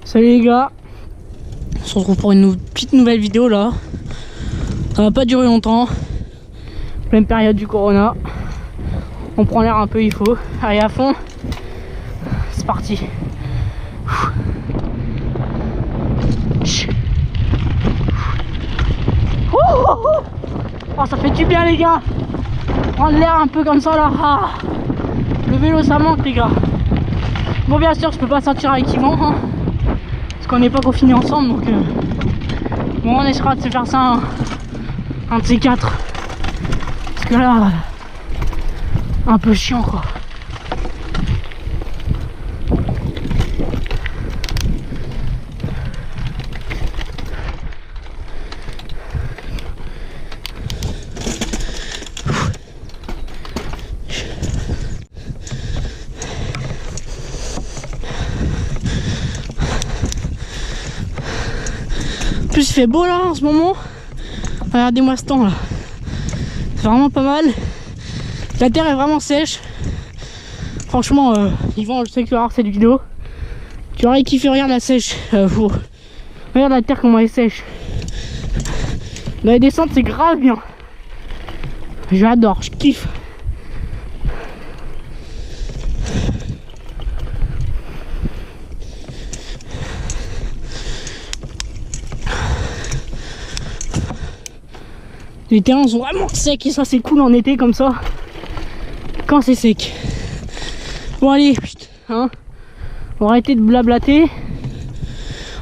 Salut les gars, on se retrouve pour une petite nouvelle vidéo là. Ça va pas durer longtemps. Pleine période du corona. On prend l'air un peu, il faut. Allez à fond. C'est parti. Oh, ça fait du bien les gars. Prendre l'air un peu comme ça là. Ah. Le vélo ça manque les gars. Bon bien sûr je peux pas sortir avec Yvan hein, parce qu'on n'est pas confinés ensemble donc bon on essaiera de se faire ça un de ces quatre. Parce que là un peu chiant quoi. En plus il fait beau là en ce moment. Regardez-moi ce temps là. C'est vraiment pas mal. La terre est vraiment sèche. Franchement Yvan je sais que tu vas voir cette vidéo. Tu aurais kiffé, regarde la sèche. Regarde la terre comment elle est sèche. Dans les descentes c'est grave bien. J'adore, je kiffe. Les terrains sont vraiment secs et ça c'est cool en été comme ça. Quand c'est sec. Bon allez, hein, on va arrêter de blablater.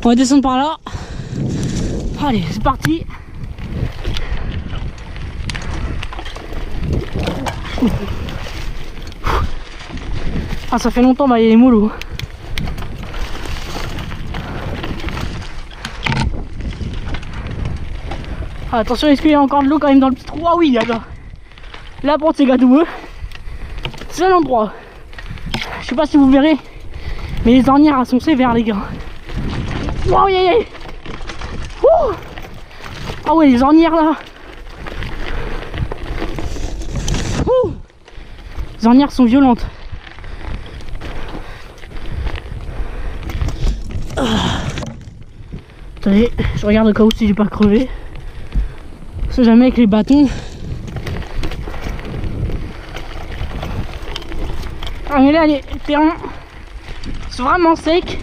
On va descendre par là. Allez, c'est parti. Ah ça fait longtemps, bah il y a les mollo. Ah, attention, est-ce qu'il y a encore de l'eau quand même dans le petit trou? Ah oui, il y a là. La porte c'est gadoueux. C'est l'endroit. Je sais pas si vous verrez, mais les ornières elles sont sévères les gars. Wow, yeah, yeah. Ah ouais, les ornières là. Les ornières sont violentes. Attendez, je regarde au cas où si j'ai pas crevé. On sait jamais avec les bâtons. Ah mais là les terrains sont vraiment secs.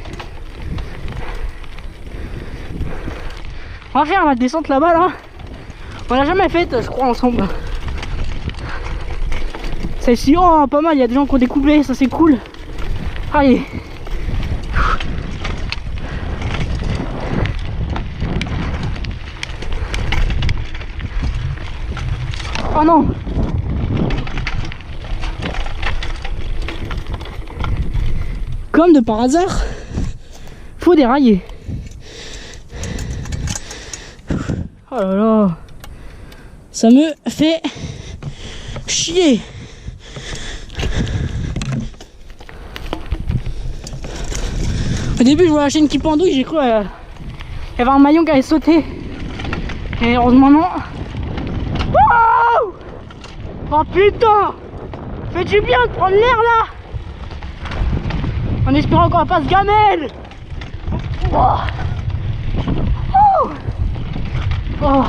On va faire la descente là-bas là. On l'a jamais faite je crois ensemble. Celle-ci, oh pas mal, il y a des gens qui ont découpé, ça c'est cool. Allez. Oh non. Comme de par hasard, faut dérailler. Oh là là, ça me fait chier. Au début, je vois la chaîne qui pendouille, j'ai cru qu'il y avait un maillon qui allait sauter. Et heureusement non. Wow! Oh putain! Fait du bien de prendre l'air là! En espérant qu'on va pas se gamelle! Oh. Oh. Oh.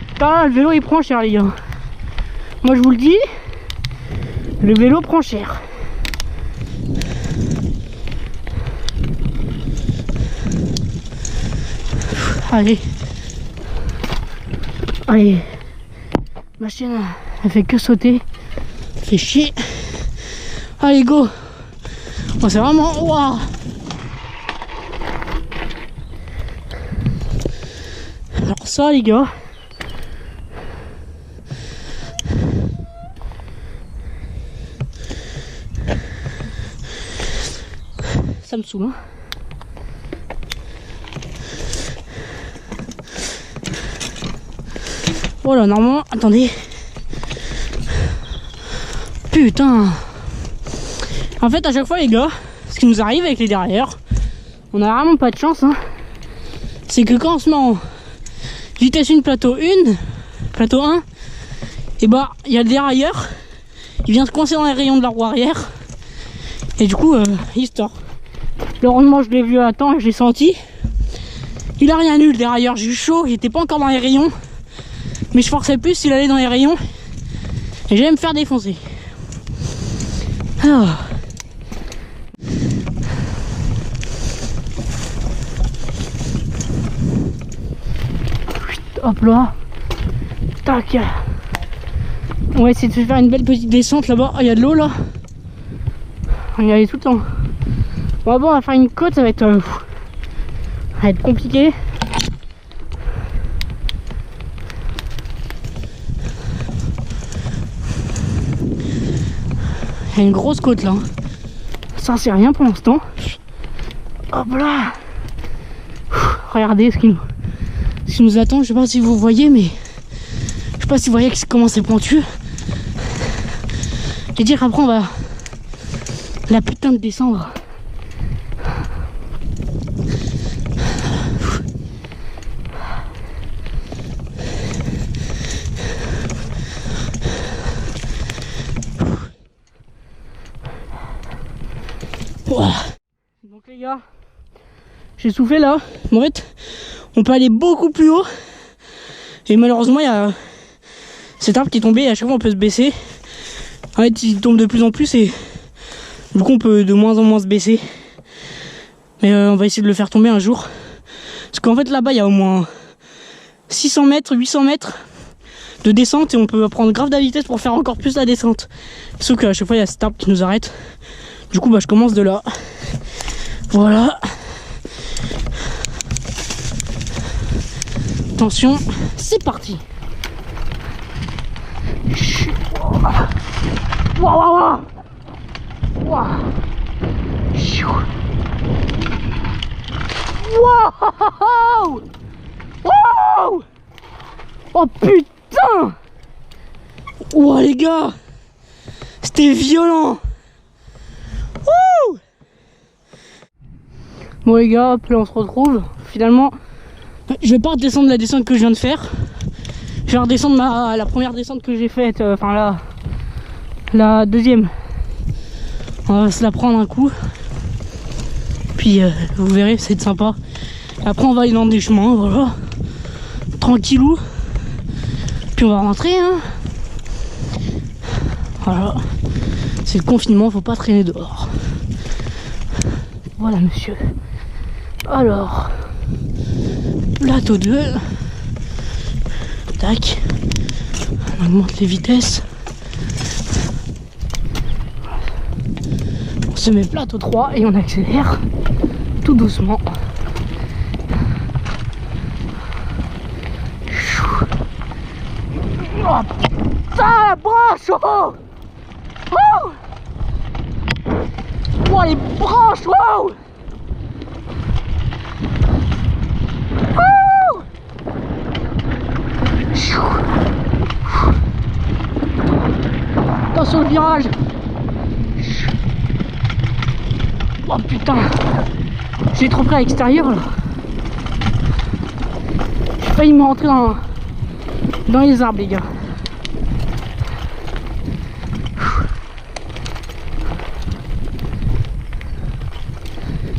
Putain, le vélo il prend cher les gars. Moi je vous le dis, le vélo prend cher. Allez. Allez. Ma chaîne elle fait que sauter. Fait chier. Allez go. Oh, c'est vraiment. Waouh. Alors ça les gars. Ça me saoule hein. Voilà, normalement, attendez. Putain. En fait, à chaque fois, les gars, ce qui nous arrive avec les derrière, on a vraiment pas de chance. Hein. C'est que quand on se met en vitesse 1, plateau 1, et bah, il y a le dérailleur, il vient se coincer dans les rayons de la roue arrière. Et du coup, il se tord. Heureusement, je l'ai vu à temps et j'ai senti. Il a rien eu le dérailleur, j'ai eu chaud, il était pas encore dans les rayons. Mais je forçais plus s'il allait dans les rayons. Et j'allais me faire défoncer. Ah. Hop là. Tac. On va essayer de se faire une belle petite descente là-bas. Il y a de l'eau là. On y allait tout le temps. Bon, on va faire une côte, ça va être compliqué. Il y a une grosse côte là. Ça c'est rien pour l'instant. Hop là. Regardez ce qui nous attend. Je sais pas si vous voyez, mais je sais pas si vous voyez comment c'est pointu. Et dire après on va la putain de descendre. Voilà. Donc les gars, j'ai soufflé là. En fait, on peut aller beaucoup plus haut. Et malheureusement, il y a cet arbre qui est tombé et à chaque fois on peut se baisser. En fait, il tombe de plus en plus et du coup on peut de moins en moins se baisser. Mais on va essayer de le faire tomber un jour. Parce qu'en fait là-bas, il y a au moins 600 mètres, 800 mètres de descente et on peut prendre grave de la vitesse pour faire encore plus la descente. Sauf qu'à chaque fois, il y a cet arbre qui nous arrête. Du coup, bah, je commence de là. Voilà. Attention, c'est parti. Waouh. Oh putain. Ouah les gars, c'était violent. Bon les gars, hop, là on se retrouve. Finalement, je vais pas redescendre la descente que je viens de faire. Je vais redescendre la première descente que j'ai faite, enfin la deuxième. On va se la prendre un coup. Puis vous verrez, c'est sympa. Après on va aller dans des chemins, voilà. Tranquillou. Puis on va rentrer, hein. Voilà. C'est le confinement, faut pas traîner dehors. Voilà monsieur. Alors, plateau 2. Tac. On augmente les vitesses. On se met plateau 3 et on accélère tout doucement. Oh putain la branche, oh, oh, oh les branches, wow. Attention le virage. Oh putain, j'ai trop pris à l'extérieur là. J'ai failli me rentrer dans les arbres les gars.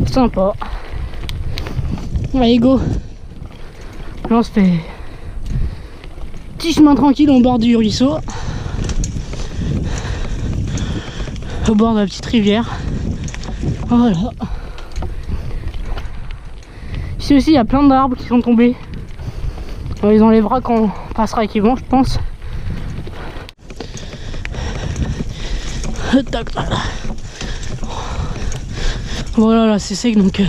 Sympa. Allez go. Là on se fait petit chemin tranquille au bord du ruisseau, au bord de la petite rivière. Voilà. Ici aussi il y a plein d'arbres qui sont tombés. On les enlèvera quand on passera avec les vents, je pense. Voilà, là c'est sec donc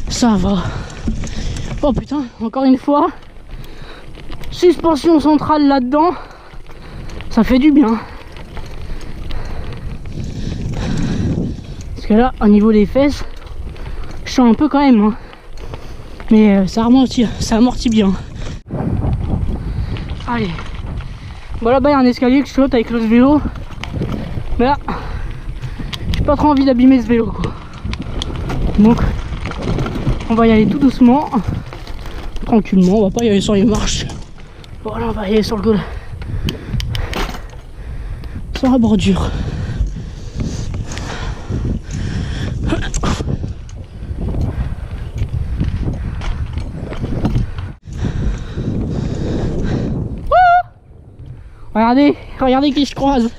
ça va. Oh putain, encore une fois, suspension centrale là-dedans, ça fait du bien. Parce que là, au niveau des fesses, je sens un peu quand même, hein. Mais ça amortit bien. Allez. Bon là-bas il y a un escalier que je saute avec l'autre vélo. Mais là, j'ai pas trop envie d'abîmer ce vélo quoi. Donc, on va y aller tout doucement. Tranquillement, on va pas y aller sur les marches. Voilà, on va y aller sur le sur la bordure. Regardez, regardez qui je croise.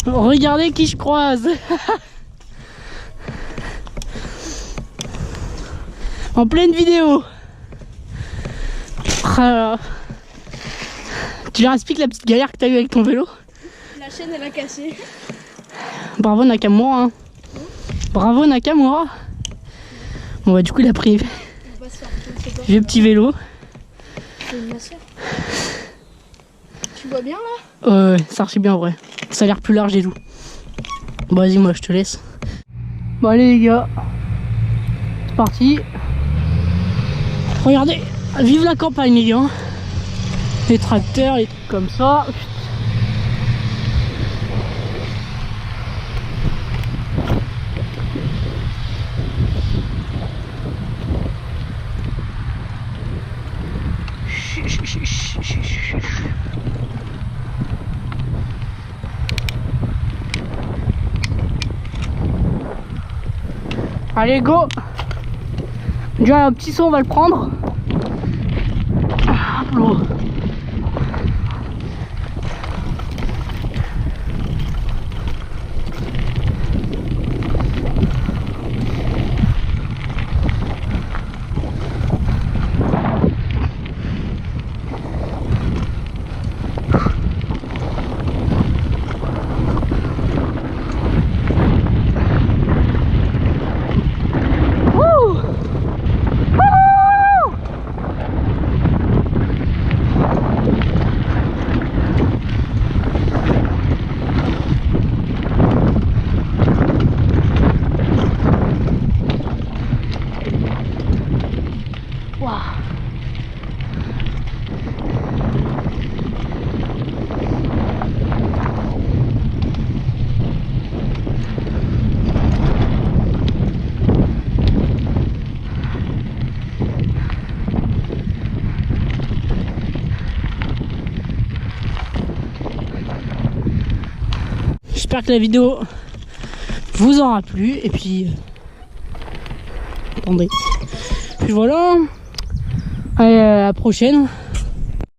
Regardez qui je croise. En pleine vidéo. Tu leur expliques la petite galère que t'as eu avec ton vélo? La chaîne elle a cassé. Bravo Nakamura. Hein. Bravo Nakamura. Bon bah du coup il a pris On va se faire vieux petit vélo. C'est une masseur. Tu vois bien là? Ouais, ça marche bien en vrai. Ça a l'air plus large et tout. Bon vas-y, moi je te laisse. Bon allez les gars, c'est parti. Regardez, vive la campagne les gars. Les tracteurs, les trucs comme ça. Allez go. Déjà un petit saut on va le prendre. Hop là. J'espère que la vidéo vous aura plu et puis attendez. Puis voilà. Allez, à la prochaine.